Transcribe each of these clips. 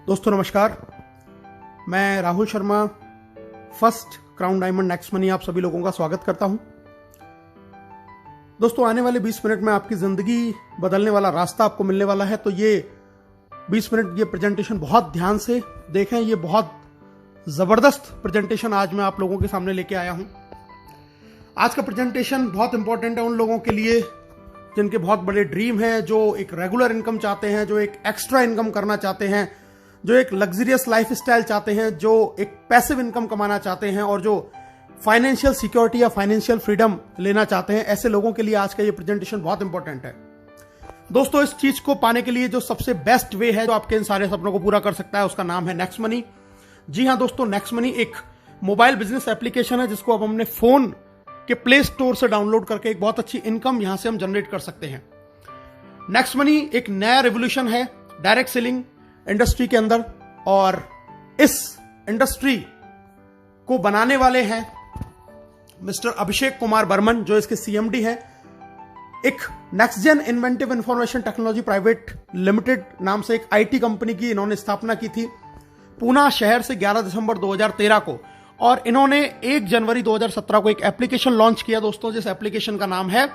दोस्तों नमस्कार, मैं Rahul Sharma first crown diamond next money आप सभी लोगों का स्वागत करता हूं। दोस्तों आने वाले 20 मिनट में आपकी जिंदगी बदलने वाला रास्ता आपको मिलने वाला है, तो ये 20 मिनट ये प्रेजेंटेशन बहुत ध्यान से देखें। ये बहुत जबरदस्त प्रेजेंटेशन आज मैं आप लोगों के सामने लेके आया हूं। आज का प्रेजेंटेशन बहुत इंपॉर्टेंट है उन लोगों के लिए जिनके बहुत बड़े ड्रीम हैं, जो एक रेगुलर इनकम चाहते हैं, जो एक एक्स्ट्रा इनकम करना चाहते हैं, जो एक लग्जरियस लाइफ स्टाइल चाहते हैं, जो एक पैसिव इनकम कमाना चाहते हैं और जो फाइनेंशियल सिक्योरिटी या फाइनेंशियल फ्रीडम लेना चाहते हैं। ऐसे लोगों के लिए आज का ये प्रेजेंटेशन बहुत इंपॉर्टेंट है। दोस्तों इस चीज को पाने के लिए जो सबसे बेस्ट वे है जो आपके इन सारे सपनों को पूरा कर सकता है, उसका नाम है नेक्स्ट मनी। जी हाँ दोस्तों, नेक्स्ट मनी एक मोबाइल बिजनेस एप्लीकेशन है जिसको अब हमने फोन के प्ले स्टोर से डाउनलोड करके एक बहुत अच्छी इनकम यहां से हम जनरेट कर सकते हैं। नेक्स्ट मनी एक नया रेवोल्यूशन है डायरेक्ट सेलिंग इंडस्ट्री के अंदर, और इस इंडस्ट्री को बनाने वाले हैं मिस्टर अभिषेक कुमार बर्मन, जो इसके सीएमडी हैं। एक next gen inventive information technology private limited नाम से एक आईटी कंपनी की इन्होंने स्थापना की थी पूना शहर से 11 दिसंबर 2013 को, और इन्होंने 1 जनवरी 2017 को एक एप्लीकेशन लॉन्च किया दोस्तों, जिस एप्लीकेशन का नाम है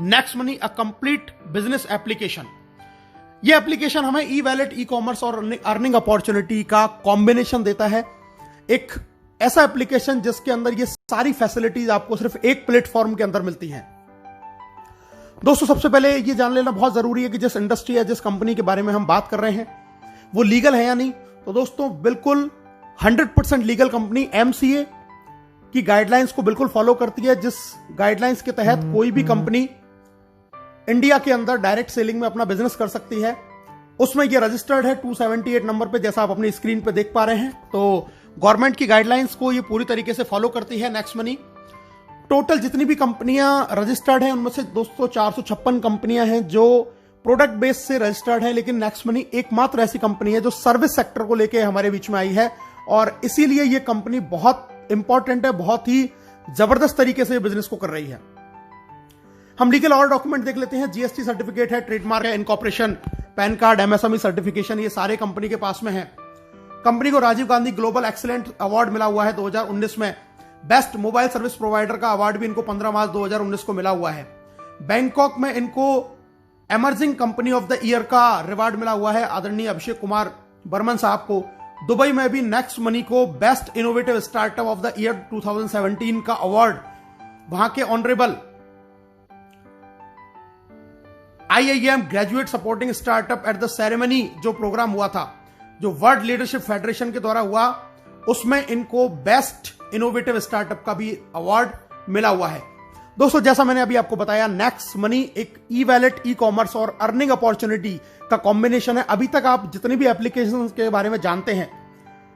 next money, a complete business application. यह एप्लीकेशन हमें ई वैलेट, ई कॉमर्स और अर्निंग अपॉर्चुनिटी का कॉम्बिनेशन देता है। एक ऐसा एप्लीकेशन जिसके अंदर ये सारी फैसिलिटीज आपको सिर्फ एक प्लेटफॉर्म के अंदर मिलती हैं। दोस्तों सबसे पहले ये जान लेना बहुत जरूरी है कि जिस इंडस्ट्री या जिस कंपनी के बारे में हम बात कर रहे हैं वो लीगल है या नहीं। तो दोस्तों बिल्कुल 100% लीगल कंपनी एमसीए की गाइडलाइंस को बिल्कुल फॉलो करती है, जिस गाइडलाइंस के तहत कोई भी कंपनी इंडिया के अंदर डायरेक्ट सेलिंग में अपना बिजनेस कर सकती है। उसमें ये रजिस्टर्ड है 278 नंबर पे, जैसा आप अपनी स्क्रीन पे देख पा रहे हैं। तो गवर्नमेंट की गाइडलाइंस को ये पूरी तरीके से फॉलो करती है नेक्स्ट मनी। टोटल जितनी भी कंपनियां रजिस्टर्ड हैं उनमें से दोस्तों 456 कंपनियां हैं जो प्रोडक्ट बेस से रजिस्टर्ड है, लेकिन नेक्स्ट मनी एकमात्र ऐसी कंपनी है जो सर्विस सेक्टर को लेकर हमारे बीच में आई है, और इसीलिए यह कंपनी बहुत इंपॉर्टेंट है, बहुत ही जबरदस्त तरीके से बिजनेस को कर रही है। हम लीगल और डॉक्यूमेंट देख लेते हैं। जीएसटी सर्टिफिकेट है, ट्रेडमार्क है, incorporation, PAN card, MSME certification, ये सारे कंपनी के पास में है। कंपनी को Rajiv Gandhi global excellent award मिला हुआ है 2019 में। बेस्ट मोबाइल सर्विस प्रोवाइडर का अवार्ड भी इनको 15 मार्च 2019 को मिला हुआ है। बैंकॉक में इनको emerging company of the year का रिवार्ड मिला हुआ है आदरणीय अभिषेक कुमार बर्मन साहब को। दुबई में भी नेक्स्ट मनी को best innovative startup of the year 2017 का अवार्ड वहां के honourable IIM graduate supporting startup at the ceremony जो प्रोग्राम हुआ था, जो वर्ल्ड लीडरशिप फेडरेशन के द्वारा हुआ, उसमें इनको बेस्ट इनोवेटिव स्टार्टअप का भी अवार्ड मिला हुआ है। दोस्तों जैसा मैंने अभी आपको बताया, नेक्स्ट मनी एक ई वैलेट, ई कॉमर्स और अर्निंग अपॉर्चुनिटी का कॉम्बिनेशन है। अभी तक आप जितनी भी एप्लीकेशन के बारे में जानते हैं,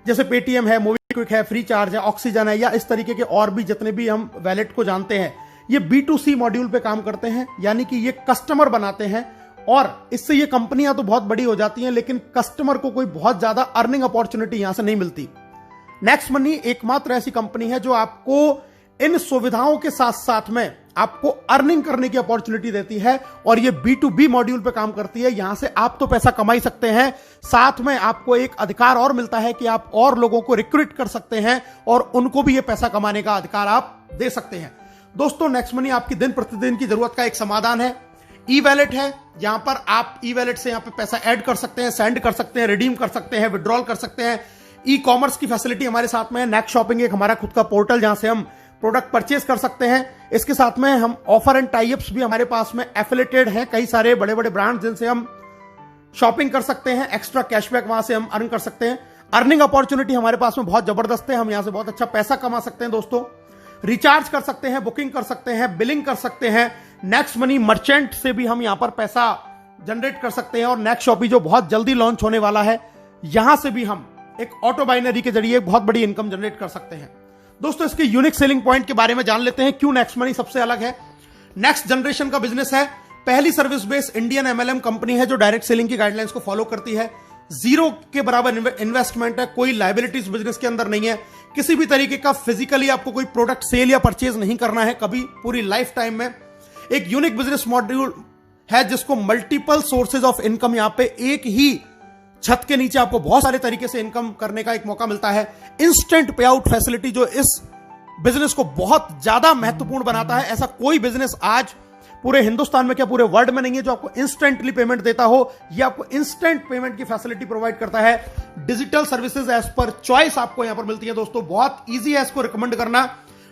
जैसे पेटीएम है, मोबीक्विक है, फ्री चार्ज है, ऑक्सीजन है, या इस तरीके के और भी जितने भी हम वैलेट को जानते हैं, ये B2C मॉड्यूल पे काम करते हैं, यानी कि ये कस्टमर बनाते हैं, और इससे ये कंपनियां तो बहुत बड़ी हो जाती हैं, लेकिन कस्टमर को कोई बहुत ज्यादा अर्निंग अपॉर्चुनिटी यहां से नहीं मिलती। नेक्स्ट मनी एकमात्र ऐसी कंपनी है जो आपको इन सुविधाओं के साथ साथ में आपको अर्निंग करने की अपॉर्चुनिटी देती है, और ये B2B मॉड्यूल पे काम करती है। यहां से आप तो पैसा कमा ही सकते हैं, साथ में आपको एक अधिकार और मिलता है कि आप और लोगों को रिक्रूट कर सकते हैं और उनको भी ये पैसा कमाने का अधिकार आप दे सकते हैं। दोस्तों नेक्स्ट मनी आपकी दिन प्रतिदिन की जरूरत का एक समाधान है। ई वैलेट है, यहां पर आप ई वैलेट से यहां पे पैसा ऐड कर सकते हैं, सेंड कर सकते हैं, रिडीम कर सकते हैं, विड्रॉल कर सकते हैं। ई कॉमर्स की फैसिलिटी हमारे साथ में है। नेक्स्ट शॉपिंग एक हमारा खुद का पोर्टल जहां से हम प्रोडक्ट परचेज कर सकते हैं। इसके साथ में हम ऑफर एंड टाइप्स भी हमारे पास में एफिलेटेड हैं, कई सारे बड़े बड़े ब्रांड जिनसे हम शॉपिंग कर सकते हैं, एक्स्ट्रा कैशबैक वहां से हम अर्न कर सकते हैं। अर्निंग अपॉर्चुनिटी हमारे पास में बहुत जबरदस्त है, हम यहां से बहुत अच्छा पैसा कमा सकते हैं। दोस्तों रिचार्ज कर सकते हैं, बुकिंग कर सकते हैं, बिलिंग कर सकते हैं। नेक्स्ट मनी मर्चेंट से भी हम यहां पर पैसा जनरेट कर सकते हैं, और नेक्स्ट शॉपी जो बहुत जल्दी लॉन्च होने वाला है, यहां से भी हम एक ऑटो बाइनरी के जरिए बहुत बड़ी इनकम जनरेट कर सकते हैं। दोस्तों इसके यूनिक सेलिंग पॉइंट के बारे में जान लेते हैं, क्यों नेक्स्ट मनी सबसे अलग है। नेक्स्ट जनरेशन का बिजनेस है, पहली service based Indian MLM company है जो डायरेक्ट सेलिंग की गाइडलाइंस को फॉलो करती है। जीरो के बराबर इन्वेस्टमेंट है, कोई लायबिलिटीज बिजनेस के अंदर नहीं है, किसी भी तरीके का फिजिकली आपको कोई प्रोडक्ट सेल या परचेज नहीं करना है कभी पूरी लाइफ टाइम में। एक यूनिक बिजनेस मॉड्यूल है जिसको मल्टीपल सोर्सेज ऑफ इनकम यहां पे एक ही छत के नीचे आपको बहुत सारे तरीके से इनकम करने का एक मौका मिलता है। इंस्टेंट पे आउट फैसिलिटी जो इस बिजनेस को बहुत ज्यादा महत्वपूर्ण बनाता है। ऐसा कोई बिजनेस आज पूरे हिंदुस्तान में क्या पूरे वर्ल्ड में नहीं है जो आपको इंस्टेंटली पेमेंट देता हो। यह आपको इंस्टेंट पेमेंट की फैसिलिटी प्रोवाइड करता है। Digital services as per choice आपको यहां पर मिलती है दोस्तों। बहुत ईजी है इसको रिकमेंड करना।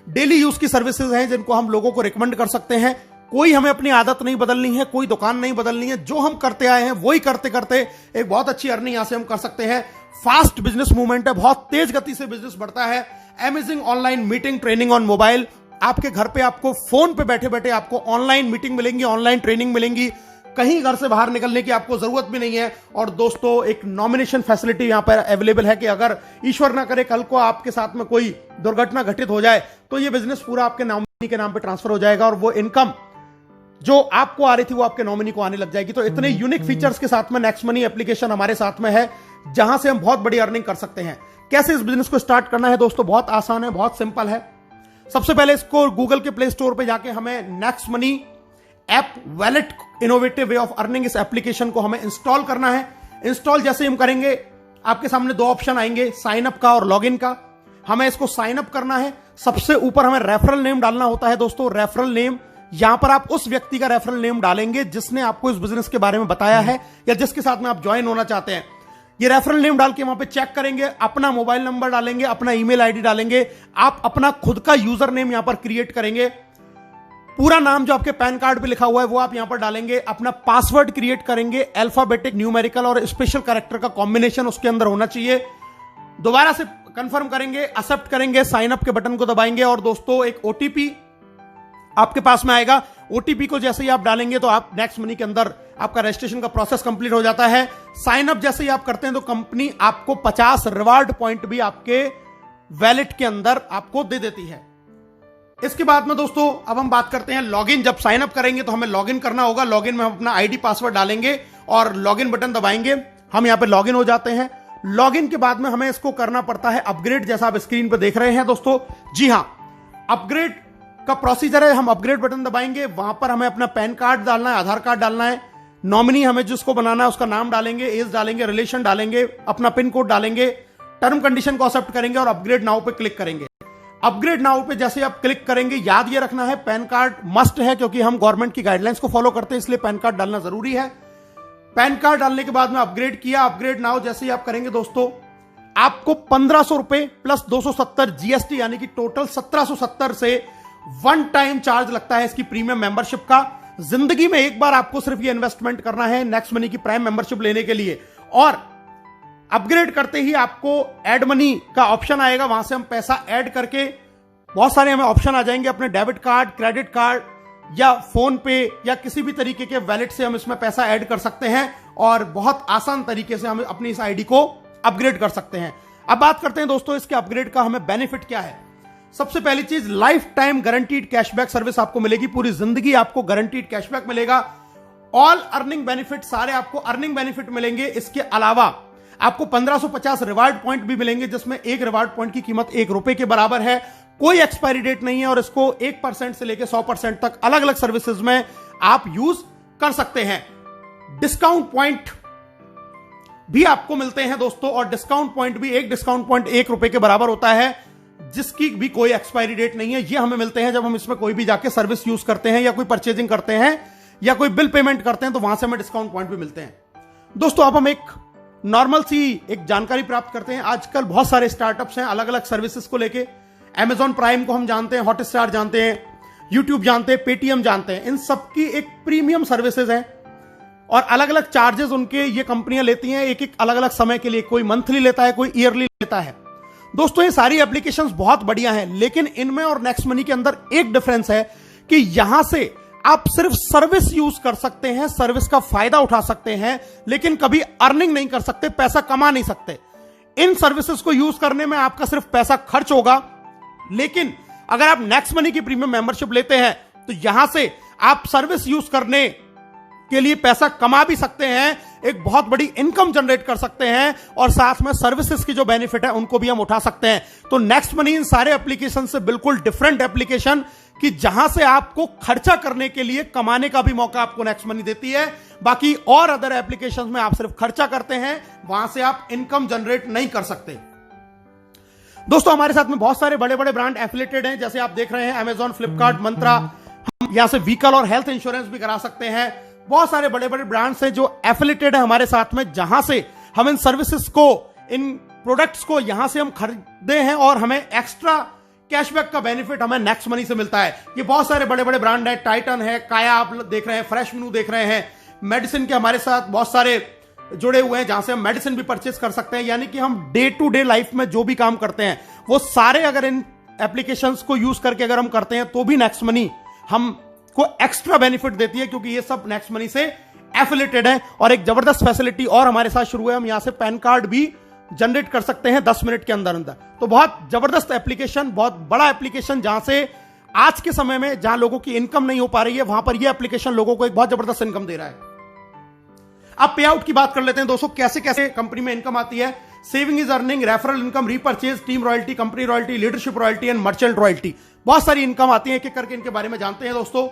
डेली यूज की सर्विसेज हैं जिनको हम लोगों को रिकमेंड कर सकते हैं। कोई हमें अपनी आदत नहीं बदलनी है, कोई दुकान नहीं बदलनी है। जो हम करते आए हैं वही करते करते एक बहुत अच्छी अर्निंग यहां से हम कर सकते हैं। फास्ट बिजनेस मूवमेंट है, बहुत तेज गति से बिजनेस बढ़ता है। Amazing online meeting training on mobile. आपके घर पे आपको फोन पे बैठे बैठे आपको ऑनलाइन मीटिंग मिलेंगी, ऑनलाइन ट्रेनिंग मिलेंगी। कहीं घर से बाहर निकलने की आपको जरूरत भी नहीं है। और दोस्तों एक नॉमिनेशन फैसिलिटी यहां पर अवेलेबल है कि अगर ईश्वर ना करे कल को आपके साथ में कोई दुर्घटना घटित हो जाए तो ये बिजनेस पूरा आपके नॉमिनी के नाम पे ट्रांसफर हो जाएगा और वो इनकम जो आपको आ रही थी वो आपके नॉमिनी को आने लग जाएगी। तो इतने यूनिक फीचर्स के साथ में नेक्स्ट मनी एप्लीकेशन हमारे साथ में है जहां से हम बहुत बड़ी अर्निंग कर सकते हैं। कैसे इस बिजनेस को स्टार्ट करना है दोस्तों, बहुत आसान है, बहुत सिंपल है। सबसे पहले इसको गूगल के प्ले स्टोर पे जाके हमें next money app wallet innovative way of earning इस एप्लीकेशन को हमें इंस्टॉल करना है। इंस्टॉल जैसे हम करेंगे आपके सामने दो ऑप्शन आएंगे, साइन अप का और लॉगिन का। हमें इसको साइन अप करना है। सबसे ऊपर हमें रेफरल नेम डालना होता है दोस्तों। रेफरल नेम, यहां पर आप उस व्यक्ति का रेफरल नेम डालेंगे जिसने आपको इस बिजनेस के बारे में बताया है या जिसके साथ में आप ज्वाइन होना चाहते हैं। ये रेफरल नेम डाल के वहां पे चेक करेंगे, अपना मोबाइल नंबर डालेंगे, अपना ईमेल आईडी डालेंगे। आप अपना खुद का यूजर नेम यहां पर क्रिएट करेंगे। पूरा नाम जो आपके पैन कार्ड पे लिखा हुआ है वो आप यहां पर डालेंगे। अपना पासवर्ड क्रिएट करेंगे, अल्फाबेटिक, न्यूमेरिकल और स्पेशल कैरेक्टर का कॉम्बिनेशन उसके अंदर होना चाहिए। दोबारा से कंफर्म करेंगे, एक्सेप्ट करेंगे, साइन अप के बटन को दबाएंगे और दोस्तों एक ओटीपी आपके पास में आएगा। ओटीपी को जैसे ही आप डालेंगे तो आप नेक्स्ट मनी के अंदर आपका रजिस्ट्रेशन का प्रोसेस कंप्लीट हो जाता है। साइन अप जैसे ही आप करते हैं तो कंपनी आपको 50 रिवार्ड पॉइंट भी आपके वैलेट के अंदर आपको दे देती है। इसके बाद में दोस्तों अब हम बात करते हैं लॉगिन। जब साइन अप करेंगे तो हमें लॉगिन करना होगा। लॉगिन में हम अपना आईडी पासवर्ड डालेंगे और लॉगिन बटन दबाएंगे। हम यहां पे लॉगिन हो जाते हैं। लॉगिन के बाद में हमें इसको करना पड़ता है अपग्रेड, जैसा आप स्क्रीन पर देख रहे हैं दोस्तों। जी हां, अपग्रेड का प्रोसीजर है। हम अपग्रेड बटन दबाएंगे, वहां पर हमें अपना पैन कार्ड डालना है, आधार कार्ड डालना है, नॉमिनी हमें जिसको बनाना है उसका नाम डालेंगे, एज डालेंगे, रिलेशन डालेंगे, अपना पिन कोड डालेंगे, टर्म कंडीशन को एक्सेप्ट करेंगे और अपग्रेड नाउ पे क्लिक करेंगे। अपग्रेड नाउ पे जैसे आप क्लिक करेंगे, याद ये रखना है पैन कार्ड मस्ट है क्योंकि हम गवर्नमेंट की गाइडलाइंस को फॉलो करते हैं, इसलिए पैन कार्ड डालना जरूरी है। पैन कार्ड डालने के बाद में अपग्रेड किया। अपग्रेड नाउ जैसे ही आप करेंगे दोस्तों आपको 1500 रुपए प्लस 270 जीएसटी यानी कि टोटल 1770 से वन टाइम चार्ज लगता है इसकी प्रीमियम मेंबरशिप का। जिंदगी में एक बार आपको सिर्फ ये इन्वेस्टमेंट करना है नेक्स्ट मनी की प्राइम मेंबरशिप लेने के लिए। और अपग्रेड करते ही आपको ऐड मनी का ऑप्शन आएगा, वहां से हम पैसा ऐड करके बहुत सारे हमें ऑप्शन आ जाएंगे। अपने डेबिट कार्ड, क्रेडिट कार्ड या फोन पे या किसी भी तरीके के वैलेट से हम इसमें पैसा ऐड कर सकते हैं और बहुत आसान तरीके से हम अपनी इस आईडी को अपग्रेड कर सकते हैं। अब बात करते हैं दोस्तों इसके अपग्रेड का हमें बेनिफिट क्या है। सबसे पहली चीज, life time guaranteed cashback service आपको मिलेगी। पूरी जिंदगी आपको गारंटीड कैशबैक मिलेगा। ऑल अर्निंग बेनिफिट, सारे आपको अर्निंग बेनिफिट मिलेंगे। इसके अलावा आपको 1550 रिवार्ड पॉइंट भी मिलेंगे जिसमें एक रिवार्ड पॉइंट की कीमत ₹1 के बराबर है। कोई एक्सपायरी डेट नहीं है और इसको 1% से लेकर 100% तक अलग अलग सर्विसेज में आप यूज कर सकते हैं। डिस्काउंट पॉइंट भी आपको मिलते हैं दोस्तों और डिस्काउंट पॉइंट भी, एक डिस्काउंट पॉइंट ₹1 के बराबर होता है जिसकी भी कोई एक्सपायरी डेट नहीं है। ये हमें मिलते हैं जब हम इसमें कोई भी जाके सर्विस यूज करते हैं या कोई परचेजिंग करते हैं या कोई बिल पेमेंट करते हैं तो वहां से हमें डिस्काउंट पॉइंट भी मिलते हैं। दोस्तों अब हम एक नॉर्मल सी एक जानकारी प्राप्त करते हैं। आजकल बहुत सारे स्टार्टअप्स हैं अलग अलग सर्विसेज को लेके। Amazon प्राइम को हम जानते हैं, हॉटस्टार जानते हैं, YouTube जानते हैं, पेटीएम जानते हैं। इन सबकी एक प्रीमियम सर्विसेज हैं और अलग अलग चार्जेस उनके ये कंपनियां लेती हैं एक एक अलग अलग समय के लिए। कोई मंथली लेता है, कोई ईयरली लेता है। दोस्तों ये सारी एप्लीकेशंस बहुत बढ़िया हैं लेकिन इनमें और नेक्स्ट मनी के अंदर एक डिफरेंस है कि यहां से आप सिर्फ सर्विस यूज कर सकते हैं, सर्विस का फायदा उठा सकते हैं लेकिन कभी अर्निंग नहीं कर सकते, पैसा कमा नहीं सकते। इन सर्विसेज को यूज करने में आपका सिर्फ पैसा खर्च होगा, लेकिन अगर आप नेक्स्ट मनी की प्रीमियम मेंबरशिप लेते हैं तो यहां से आप सर्विस यूज करने के लिए पैसा कमा भी सकते हैं, एक बहुत बड़ी इनकम जनरेट कर सकते हैं और साथ में सर्विसेज की जो बेनिफिट है उनको भी हम उठा सकते हैं। तो नेक्स्ट मनी इन सारे एप्लीकेशन से बिल्कुल डिफरेंट एप्लीकेशन कि जहां से आपको खर्चा करने के लिए कमाने का भी मौका आपको नेक्स्ट मनी देती है। बाकी और अदर एप्लीकेशंस में आप सिर्फ खर्चा करते हैं, वहां से आप इनकम जनरेट नहीं कर सकते। दोस्तों हमारे साथ में बहुत सारे बड़े बड़े ब्रांड एफिलेटेड हैं, जैसे आप देख रहे हैं अमेजॉन, फ्लिपकार्ट, मंत्रा। हम यहां से व्हीकल और हेल्थ इंश्योरेंस भी करा सकते हैं। बहुत सारे बड़े बड़े ब्रांड्स हैं जो एफिलेटेड है हमारे साथ में, जहां से हम इन सर्विसेज को, इन प्रोडक्ट्स को यहां से हम खरीदे हैं और हमें एक्स्ट्रा कैशबैक का बेनिफिट हमें नेक्स्ट मनी से मिलता है। ये बहुत सारे बड़े बड़े ब्रांड है, टाइटन है, काया आप देख रहे हैं, फ्रेश मेनू देख रहे हैं, मेडिसिन के हमारे साथ बहुत सारे जुड़े हुए हैं जहां से हम मेडिसिन भी परचेस कर सकते हैं। यानी कि हम डे टू डे लाइफ में जो भी काम करते हैं वो सारे अगर इन एप्लीकेशंस को यूज करके अगर हम करते हैं तो भी नेक्स्ट मनी हमको एक्स्ट्रा बेनिफिट देती है, क्योंकि ये सब नेक्स्ट मनी से एफिलेटेड है। और एक जबरदस्त फैसिलिटी और हमारे साथ शुरू है, हम यहां से पैन कार्ड भी जनरेट कर सकते हैं 10 मिनट के अंदर अंदर। तो बहुत जबरदस्त एप्लीकेशन, बहुत बड़ा एप्लीकेशन, जहां से आज के समय में जहां लोगों की इनकम नहीं हो पा रही है वहां पर यह एप्लीकेशन लोगों को एक बहुत जबरदस्त इनकम दे रहा है। अब पे आउट की बात कर लेते हैं दोस्तों, कैसे कैसे कंपनी में इनकम आती है। Saving is earning, referral income, repurchase, team royalty, company royalty, leadership royalty and merchant royalty. बहुत सारी इनकम आती है, एक एक करके इनके बारे में जानते हैं दोस्तों।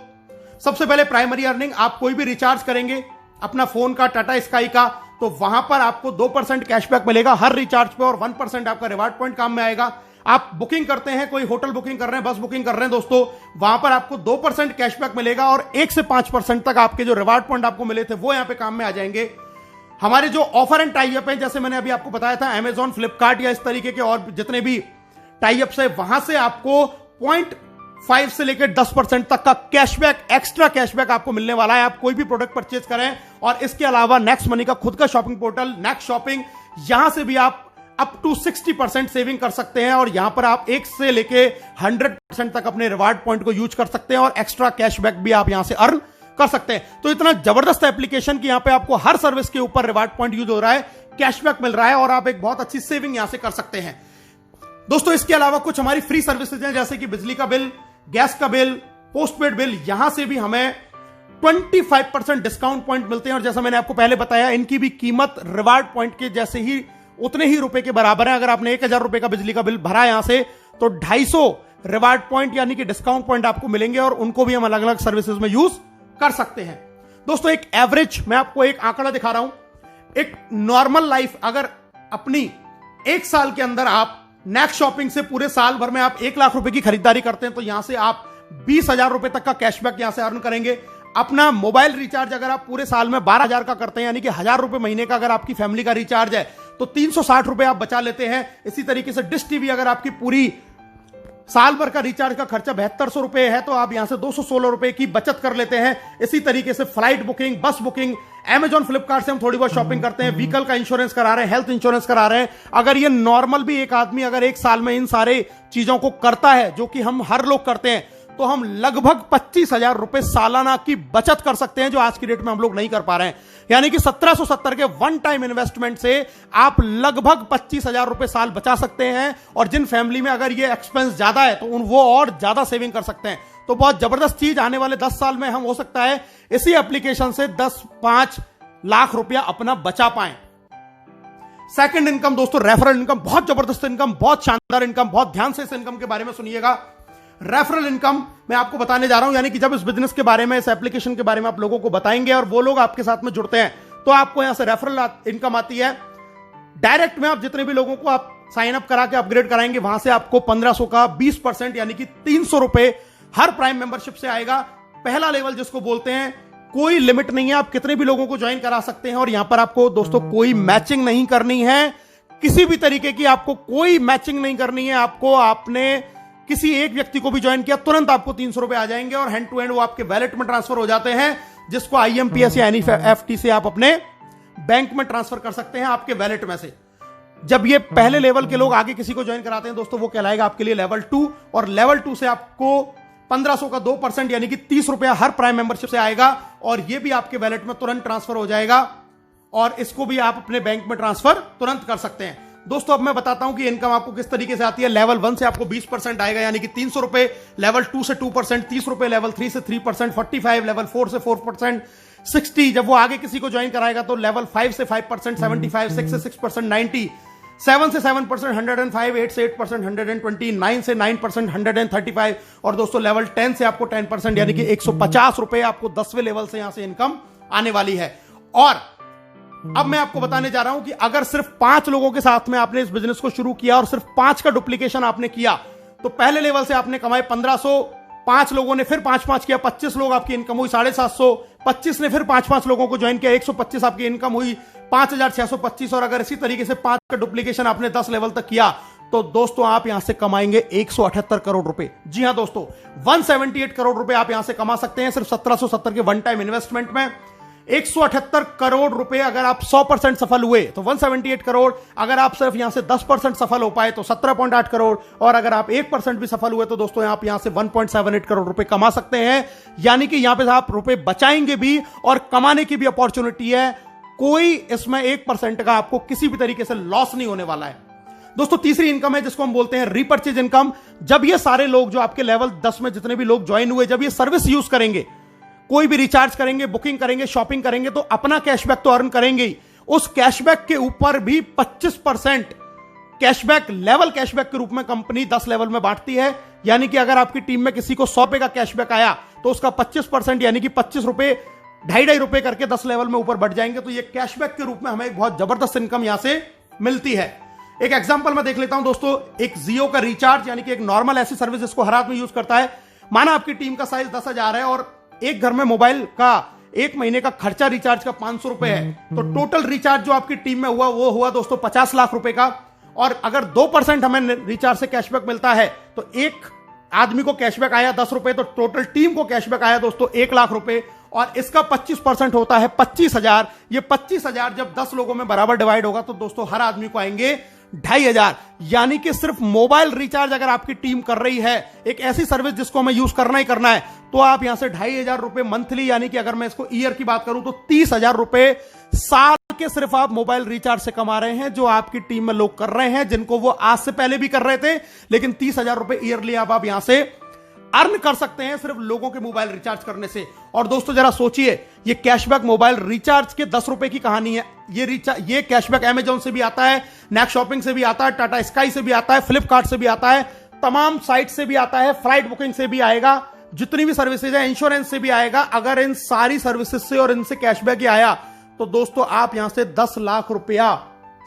सबसे पहले प्राइमरी अर्निंग, आप कोई भी रिचार्ज करेंगे अपना फोन का, टाटा स्काई का, तो वहां पर आपको 2% कैशबैक मिलेगा हर रिचार्ज पे और 1% आपका रिवार्ड पॉइंट काम में आएगा। आप बुकिंग करते हैं, कोई होटल बुकिंग कर रहे हैं, बस बुकिंग कर रहे हैं दोस्तों, वहां पर आपको 2% कैशबैक मिलेगा और 1 से 5% तक आपके जो रिवार्ड पॉइंट आपको मिले थे वो यहां पे काम में आ जाएंगे। हमारे जो ऑफर एंड टाई अप है, जैसे मैंने अभी आपको बताया था, अमेजॉन, फ्लिपकार्ट या इस तरीके के और जितने भी टाई अप्स है, वहां से आपको 0.5 से लेकर 10% तक का कैशबैक, एक्स्ट्रा कैशबैक आपको मिलने वाला है। आप कोई भी प्रोडक्ट परचेज करें। और इसके अलावा नेक्स्ट मनी का खुद का शॉपिंग पोर्टल नेक्स्ट शॉपिंग, यहां से भी आप अप टू 60% सेविंग कर सकते हैं और यहां पर आप 1 से लेके 100% तक अपने रिवार्ड पॉइंट को यूज कर सकते हैं और एक्स्ट्रा कैशबैक भी आप यहां से अर्न कर सकते हैं। तो इतना जबरदस्त एप्लीकेशन कि यहां पे आपको हर सर्विस के ऊपर रिवार्ड पॉइंट यूज हो रहा है, कैशबैक मिल रहा है और आप एक बहुत अच्छी सेविंग यहां से कर सकते हैं दोस्तों। इसके अलावा कुछ हमारी फ्री सर्विसेज हैं, जैसे कि बिजली का बिल, गैस का बिल, पोस्टपेड बिल, यहां से भी हमें 25% डिस्काउंट पॉइंट मिलते हैं। और जैसा मैंने आपको पहले बताया, इनकी भी कीमत रिवार्ड पॉइंट के जैसे ही उतने ही रुपए के बराबर है। अगर आपने 1000 रुपए का बिजली का बिल भरा यहां से, तो 250 रिवार्ड पॉइंट यानी कि डिस्काउंट पॉइंट आपको मिलेंगे और उनको भी हम अलग अलग सर्विसेज में यूज कर सकते हैं दोस्तों। एक एवरेज मैं आपको एक आंकड़ा दिखा रहा हूं, एक नॉर्मल लाइफ अगर अपनी 1 साल के अंदर आप नेक्स्ट शॉपिंग से पूरे साल भर में आप 1 लाख रुपए की खरीदारी करते हैं, तो यहां से आप 20,000 रुपए तक का कैशबैक यहां से अर्न करेंगे। अपना मोबाइल रिचार्ज अगर आप पूरे साल में 12,000 का करते हैं, यानी कि 1,000 रुपए महीने का अगर आपकी फैमिली का रिचार्ज है, तो 360 रुपए आप बचा लेते हैं। इसी तरीके से डिश टीवी अगर आपकी पूरी साल भर का रिचार्ज का खर्चा 7200 रुपए है, तो आप यहां से 216 रुपए की बचत कर लेते हैं। इसी तरीके से फ्लाइट बुकिंग, बस बुकिंग, अमेजॉन, फ्लिपकार्ट से हम थोड़ी बहुत शॉपिंग करते हैं, व्हीकल का इंश्योरेंस करा रहे हैं, हेल्थ इंश्योरेंस करा रहे हैं। अगर ये नॉर्मल भी एक आदमी अगर 1 साल में इन सारे चीजों को करता है, जो कि हम हर लोग करते हैं, तो हम लगभग 25,000 रुपए सालाना की बचत कर सकते हैं, जो आज की डेट में हम लोग नहीं कर पा रहे हैं। यानी कि 1770 के वन टाइम इन्वेस्टमेंट से आप लगभग 25,000 रुपए साल बचा सकते हैं। और जिन फैमिली में अगर ये एक्सपेंस ज्यादा है, तो वो और ज्यादा सेविंग कर सकते हैं। तो बहुत जबरदस्त चीज, आने वाले 10 साल में हम हो सकता है इसी एप्लीकेशन से 10-5 लाख रुपया अपना बचा पाएं। सेकंड इनकम दोस्तों, रेफरल इनकम, बहुत जबरदस्त इनकम, बहुत शानदार इनकम, बहुत ध्यान से इस इनकम के बारे में सुनिएगा। रेफरल इनकम मैं आपको बताने जा रहा हूं, यानी कि जब इस बिजनेस के बारे में, इस एप्लीकेशन के बारे में आप लोगों को बताएंगे और वो लोग आपके साथ में जुड़ते हैं, तो आपको यहां से रेफरल इनकम आती है। डायरेक्ट में आप जितने भी लोगों को आप साइन अप करा के अपग्रेड कराएंगे, वहां से आपको 1500 का 20% यानी कि 300 रुपए हर प्राइम मेंबरशिप से आएगा। पहला लेवल जिसको बोलते हैं, कोई लिमिट नहीं है, आप कितने भी लोगों को ज्वाइन करा सकते हैं। और यहां पर आपको दोस्तों कोई मैचिंग नहीं करनी है, किसी भी तरीके की आपको कोई मैचिंग नहीं करनी है। आपने किसी एक व्यक्ति को भी ज्वाइन किया, तुरंत आपको 300 रुपए आ जाएंगे और हैंड टू हैंड वो आपके वैलेट में ट्रांसफर हो जाते हैं, जिसको IMPS या NEFT से आप अपने बैंक में ट्रांसफर कर सकते हैं आपके वैलेट में से। जब ये पहले लेवल के लोग आगे किसी को ज्वाइन कराते हैं दोस्तों, वो कहलाएगा आपके लिए लेवल 2। और लेवल 2 से आपको 1500 का 2% यानी कि 30 रुपया हर प्राइम मेंबरशिप से आएगा और ये भी आपके वैलेट में तुरंत ट्रांसफर हो जाएगा और इसको भी आप अपने बैंक में ट्रांसफर तुरंत कर सकते हैं। दोस्तों अब मैं बताता हूं कि इनकम आपको किस तरीके से आती है। लेवल 1 से आपको 20% आएगा यानी कि 300 रुपए, लेवल 2 से 2%, 30 रुपए, लेवल 3 से 3%, 45, लेवल 4 से 4%, 60। जब वो आगे किसी को ज्वाइन कराएगा तो लेवल 5 से 5%, 75, 6 से 6%, 90, 7 से 7%, 105, 8 से 8%, 120, 9 से 9%, 135 और दोस्तों लेवल 10 से आपको 10% यानी कि 150 रुपए आपको 10वें लेवल से यहां से इनकम आने वाली है। और अब मैं आपको बताने जा रहा हूं कि अगर सिर्फ 5 लोगों के साथ में आपने इस बिजनेस को शुरू किया और सिर्फ 5 का डुप्लीकेशन आपने किया तो पहले लेवल से आपने कमाए 1500, 5 लोगों ने फिर 5 किया, 25 लोग आपकी इनकम हुई 750, 25 ने फिर 5 लोगों को ज्वाइन किया, 125 आपकी इनकम हुई 5625। और अगर इसी तरीके से 5 का डुप्लीकेशन आपने 10 लेवल तक किया तो दोस्तों आप यहां से कमाएंगे 178 करोड़ रुपए। जी हां दोस्तों, 178 करोड़ रुपए आप यहां से कमा सकते हैं सिर्फ 1770 के वन टाइम इन्वेस्टमेंट में। 178 करोड़ रुपए अगर आप 100% सफल हुए तो 178 करोड़, अगर आप सिर्फ यहां से 10% सफल हो पाए तो 17.8 करोड़, और अगर आप 1% भी सफल हुए तो दोस्तों आप यहां से 1.78 करोड़ रुपए कमा सकते हैं। यानी कि यहां पे आप रुपए बचाएंगे भी और कमाने की भी अपॉर्चुनिटी है। कोई इसमें 1% का आपको किसी भी तरीके से लॉस नहीं होने वाला है। दोस्तों तीसरी इनकम है जिसको हम बोलते हैं रीपर्चेज इनकम। जब ये सारे लोग जो आपके लेवल 10 में जितने भी लोग ज्वाइन हुए, जब ये सर्विस यूज करेंगे, कोई भी रिचार्ज करेंगे, बुकिंग करेंगे, शॉपिंग करेंगे तो अपना कैशबैक तो अर्न करेंगे ही, उस कैशबैक के ऊपर भी 25% कैशबैक लेवल कैशबैक के रूप में कंपनी 10 लेवल में बांटती है। यानी कि अगर आपकी टीम में किसी को 100 रुपए का कैशबैक आया तो उसका 25% यानी कि 25 रुपए 2.5 रुपए करके 10 लेवल में ऊपर बढ़ जाएंगे। तो ये कैशबैक के रूप में हमें एक बहुत जबरदस्त इनकम यहां से मिलती है। एक एग्जांपल मैं देख लेता हूं दोस्तों, एक जियो का रिचार्ज यानी कि एक नॉर्मल ऐसी सर्विस जिसको हर आदमी यूज करता है। माना आपकी टीम का साइज 10,000 है और एक घर में मोबाइल का एक महीने का खर्चा रिचार्ज का 500 रुपए है, तो टोटल रिचार्ज जो आपकी टीम में हुआ वो हुआ दोस्तों 50 लाख रुपए का। और अगर 2% हमें रिचार्ज से कैशबैक मिलता है तो एक आदमी को कैशबैक आया 10 रुपए, तो टोटल टीम को कैशबैक आया दोस्तों 1 लाख रुपए, और इसका 25% होता है 25,000। ये 25,000 जब 10 लोगों में बराबर डिवाइड होगा तो दोस्तों हर आदमी को आएंगे 2,500। यानी कि सिर्फ मोबाइल रिचार्ज अगर आपकी टीम कर रही है, एक ऐसी सर्विस जिसको हमें यूज करना ही करना है, तो आप यहां से 2,500 रुपए मंथली, यानी कि अगर मैं इसको ईयर की बात करूं तो 30,000 रुपए साल के सिर्फ आप मोबाइल रिचार्ज से कमा रहे हैं, जो आपकी टीम में लोग कर रहे हैं, जिनको वो आज से पहले भी कर रहे थे। लेकिन 30,000 रुपए ईयरली आप यहां से अर्न कर सकते हैं सिर्फ लोगों के मोबाइल रिचार्ज करने से। और दोस्तों जरा सोचिए, ये कैशबैक मोबाइल रिचार्ज के 10 रुपए की कहानी है। ये कैशबैक अमेजॉन से भी आता है, नेक शॉपिंग से भी आता है, टाटा स्काई से भी आता है, फ्लिपकार्ट से भी आता है, तमाम साइट से भी आता है, फ्लाइट बुकिंग से भी आएगा, जितनी भी सर्विसेज है, इंश्योरेंस से भी आएगा। अगर इन सारी सर्विसेज से और इनसे कैशबैक ही आया तो दोस्तों आप यहां से 10 लाख रुपया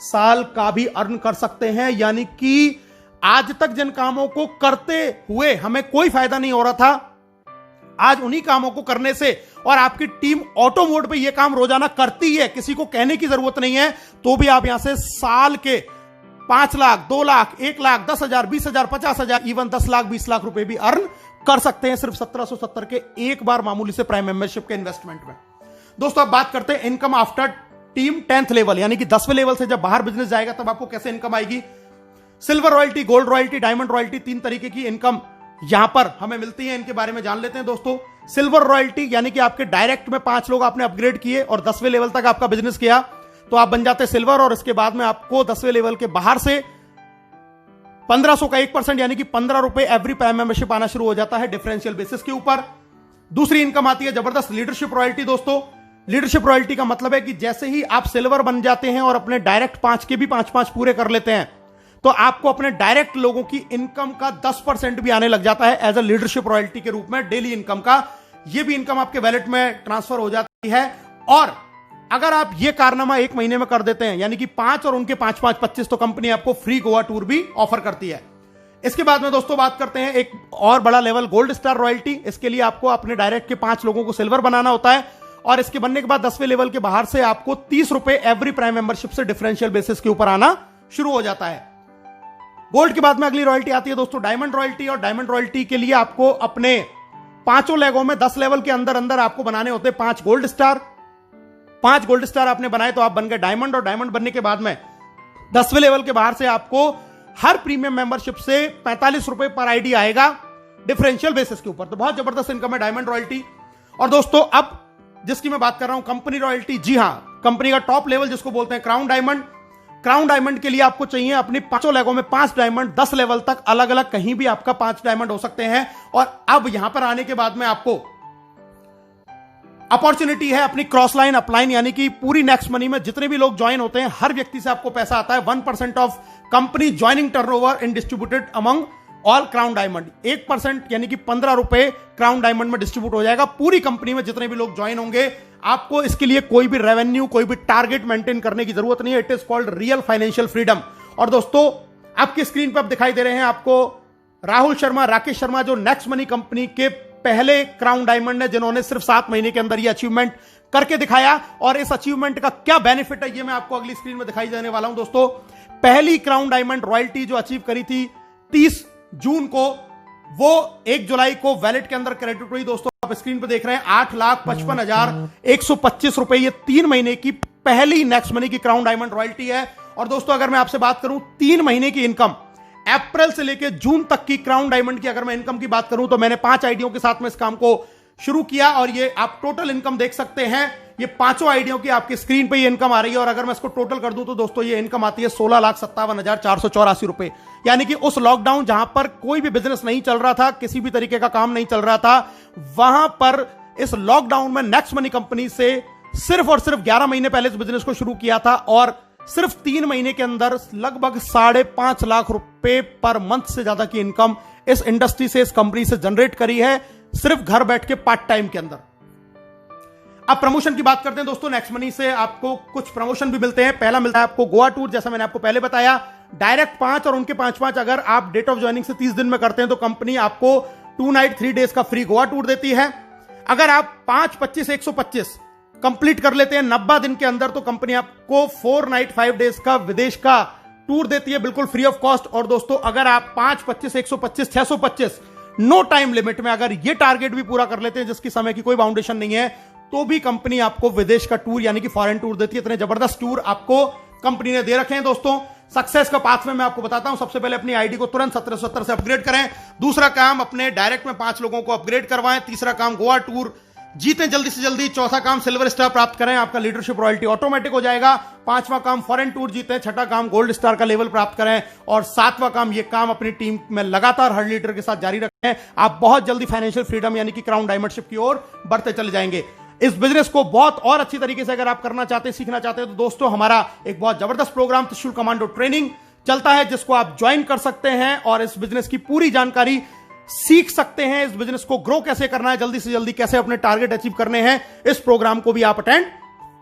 साल का भी अर्न कर सकते हैं। यानी कि आज तक जिन कामों को करते हुए हमें कोई फायदा नहीं हो रहा था, आज उन्हीं कामों को करने से, और आपकी टीम ऑटो मोड पे ये काम रोजाना करती है, किसी को कहने की जरूरत नहीं है, तो भी आप यहां से साल के 5 लाख, 2 लाख, 1 लाख, 10,000, 20,000, 50,000, इवन 10 लाख, 20 लाख रुपए भी अर्न कर सकते हैं सिर्फ 1770 के एक बार मामूली से प्राइम मेंबरशिप के इन्वेस्टमेंट में। दोस्तों अब बात करते हैं income after team 10th level, यानी कि 10वें लेवल से जब बाहर बिजनेस जाएगा तब आपको कैसे इनकम आएगी। Silver royalty, gold royalty, diamond royalty, 3 तरीके की इनकम यहां पर हमें मिलती है। इनके बारे में जान लेते हैं दोस्तों। सिल्वर रॉयल्टी यानी कि आपके डायरेक्ट में 5 लोग आपने अपग्रेड किए और 10वें लेवल तक आपका बिजनेस किया तो आप बन जाते सिल्वर, और इसके बाद में आपको 10वें लेवल के बाहर से 1500 का 1% यानी कि 15 रुपए एवरी प्राइम मेंबरशिप आना शुरू हो जाता है डिफरेंशियल बेसिस के ऊपर। दूसरी इनकम आती है जबरदस्त लीडरशिप रॉयल्टी। दोस्तों लीडरशिप रॉयल्टी का मतलब है कि जैसे ही आप सिल्वर बन जाते हैं और अपने डायरेक्ट 5 के भी 5 पूरे कर लेते हैं तो आपको अपने डायरेक्ट लोगों की इनकम का 10% भी आने लग जाता है एज अ लीडरशिप रॉयल्टी के रूप में डेली इनकम का। ये भी इनकम आपके वैलेट में ट्रांसफर हो जाती है। और अगर आप ये कारनामा 1 महीने में कर देते हैं, यानी कि 5 और उनके 5 25, तो कंपनी आपको फ्री गोवा टूर भी ऑफर करती है। इसके बाद में दोस्तों बात करते हैं एक और बड़ा लेवल, गोल्ड स्टार रॉयल्टी। इसके लिए आपको अपने डायरेक्ट के 5 लोगों को सिल्वर बनाना होता है, और इसके बनने के बाद 10वें लेवल के बाहर से आपको 30 रुपए एवरी प्राइम मेंबरशिप से डिफरेंशियल बेसिस के ऊपर आना शुरू हो जाता है। गोल्ड के बाद में अगली रॉयल्टी आती है दोस्तों डायमंड रॉयल्टी, और डायमंड रॉयल्टी के लिए आपको अपने 5 लेगों में 10 लेवल के अंदर अंदर आपको बनाने होते हैं 5 गोल्ड स्टार। 5 गोल्ड स्टार आपने बनाए तो आप बन गए डायमंड, और डायमंड बनने के बाद में 10वें लेवल के बाहर से आपको हर प्रीमियम मेंबरशिप से 45 रुपए पर आईडी आएगा डिफरेंशियल बेसिस के ऊपर। तो बहुत जबरदस्त इनकम है डायमंड रॉयल्टी। और दोस्तों अब जिसकी मैं बात कर रहा हूं कंपनी रॉयल्टी, जी हां, कंपनी का टॉप लेवल जिसको बोलते हैं क्राउन डायमंड। क्राउन डायमंड के लिए आपको चाहिए अपनी 5 लेगों में 5 डायमंड, 10 लेवल तक अलग अलग कहीं भी आपका 5 डायमंड हो सकते हैं। और अब यहां पर आने के बाद में आपको अपॉर्चुनिटी है अपनी क्रॉस लाइन अपलाइन, यानी कि पूरी नेक्स्ट मनी में जितने भी लोग ज्वाइन होते हैं हर व्यक्ति से आपको पैसा आता है। 1% of company joining turnover in distributed among all crown diamond. 1% यानी कि 15 रुपए क्राउन डायमंड में डिस्ट्रीब्यूट हो जाएगा पूरी कंपनी में जितने भी लोग ज्वाइन होंगे। आपको इसके लिए कोई भी रेवेन्यू, कोई भी टारगेट मेंटेन करने की जरूरत नहीं है। It is called real financial freedom. और दोस्तों आपकी स्क्रीन पर आप दिखाई दे रहे हैं आपको राहुल शर्मा, राकेश शर्मा, जो नेक्स्ट मनी कंपनी के पहले क्राउन डायमंड है, जिन्होंने सिर्फ 7 महीने के अंदर ये अचीवमेंट करके दिखाया। और इस अचीवमेंट का क्या बेनिफिट है ये मैं आपको अगली स्क्रीन में दिखाई देने वाला हूं। दोस्तों पहली क्राउन डायमंड रॉयल्टी जो अचीव करी थी 30 जून को, वो 1 जुलाई को वैलेट के अंदर क्रेडिट हुई। दोस्तों आप स्क्रीन पर देख रहे हैं 8,55,125 रुपए, ये 3 महीने की पहली नेक्स्ट मनी की क्राउन डायमंड रॉयल्टी है। और दोस्तों अगर मैं आपसे बात करूं 3 महीने की इनकम, अप्रैल से लेकर जून तक की क्राउन डायमंड की अगर मैं इनकम की बात करूं तो मैंने 5 आईडियों के साथ में इस काम को शुरू किया। और ये आप टोटल इनकम देख सकते हैं, ये 5 आईडियों की आपकी स्क्रीन पे ये इनकम आ रही है। और अगर मैं इसको टोटल कर दूं तो दोस्तों ये इनकम आती है 16,57,484 रुपए। यानी कि उस लॉकडाउन जहां पर कोई भी बिजनेस नहीं चल रहा था, किसी भी तरीके का काम नहीं चल रहा था, वहां पर इस लॉकडाउन में नेक्स्ट मनी कंपनी से सिर्फ और सिर्फ 11 महीने पहले इस बिजनेस को शुरू किया था और सिर्फ 3 महीने के अंदर लगभग 5.5 लाख रुपए पर मंथ से ज्यादा की इनकम इस इंडस्ट्री से, इस कंपनी से जनरेट करी है, सिर्फ घर बैठ के पार्ट टाइम के अंदर। अब प्रमोशन की बात करते हैं दोस्तों। नेक्स्ट मनी से आपको कुछ प्रमोशन भी मिलते हैं। पहला मिलता है आपको गोवा टूर, जैसा मैंने आपको पहले बताया, डायरेक्ट 5 और उनके 5 अगर आप डेट ऑफ ज्वाइनिंग से 30 दिन में करते हैं तो कंपनी आपको 2 नाइट 3 डेज का फ्री गोवा टूर देती है। अगर आप 5, 25, 125 कंप्लीट कर लेते हैं 90 दिन के अंदर तो कंपनी आपको 4 नाइट 5 डेज का विदेश का टूर देती है बिल्कुल फ्री ऑफ कॉस्ट। और दोस्तों अगर आप 5, 25, 125, 625 नो टाइम लिमिट में अगर ये टारगेट भी पूरा कर लेते हैं जिसकी समय की कोई बाउंडेशन नहीं है तो भी कंपनी आपको विदेश का टूर यानी कि फॉरेन टूर देती है। इतने जबरदस्त टूर आपको कंपनी ने दे रखे हैं। दोस्तों सक्सेस का पाथ में मैं आपको बताता हूं। सबसे पहले अपनी आईडी को तुरंत 1770 से अपग्रेड करें। दूसरा काम अपने डायरेक्ट में 5 लोगों को अपग्रेड करवाएं। तीसरा काम गोवा टूर जीतें जल्दी से जल्दी। चौथा काम सिल्वर स्टार प्राप्त करें, आपका लीडरशिप रॉयल्टी ऑटोमेटिक हो जाएगा। 5वां काम फॉरेन टूर जीतें। 6ठा काम गोल्ड स्टार का लेवल प्राप्त करें। और 7वां काम ये काम अपनी टीम में लगातार हर लीडर के साथ जारी रखें। आप बहुत जल्दी फाइनेंशियल फ्रीडम यानी कि क्राउन डायमंडशिप की ओर बढ़ते चले जाएंगे। इस बिजनेस को बहुत और अच्छी तरीके से अगर आप करना चाहते हैं, सीखना चाहते हैं तो दोस्तों हमारा एक बहुत जबरदस्त प्रोग्राम त्रिशूल कमांडो ट्रेनिंग चलता है जिसको आप ज्वाइन कर सकते हैं और इस बिजनेस की पूरी जानकारी सीख सकते हैं। इस बिजनेस को ग्रो कैसे करना है, जल्दी से जल्दी कैसे अपने टारगेट अचीव करने हैं, इस प्रोग्राम को भी आप अटेंड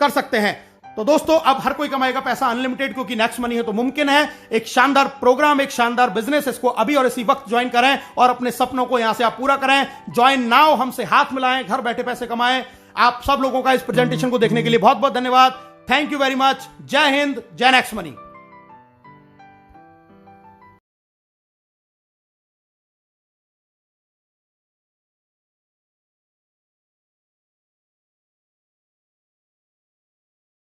कर सकते हैं। तो दोस्तों अब हर कोई कमाएगा पैसा अनलिमिटेड, क्योंकि नेक्स्ट मनी है तो मुमकिन है। एक शानदार प्रोग्राम, एक शानदार बिजनेस, इसको अभी और इसी वक्त ज्वाइन करें और अपने सपनों को यहां से आप पूरा करें। ज्वाइन नाउ, हमसे हाथ मिलाएं, घर बैठे पैसे कमाएं। आप सब लोगों का इस प्रेजेंटेशन को देखने के लिए बहुत बहुत धन्यवाद। Thank you very much. जय हिंद, जय नेक्स्ट मनी।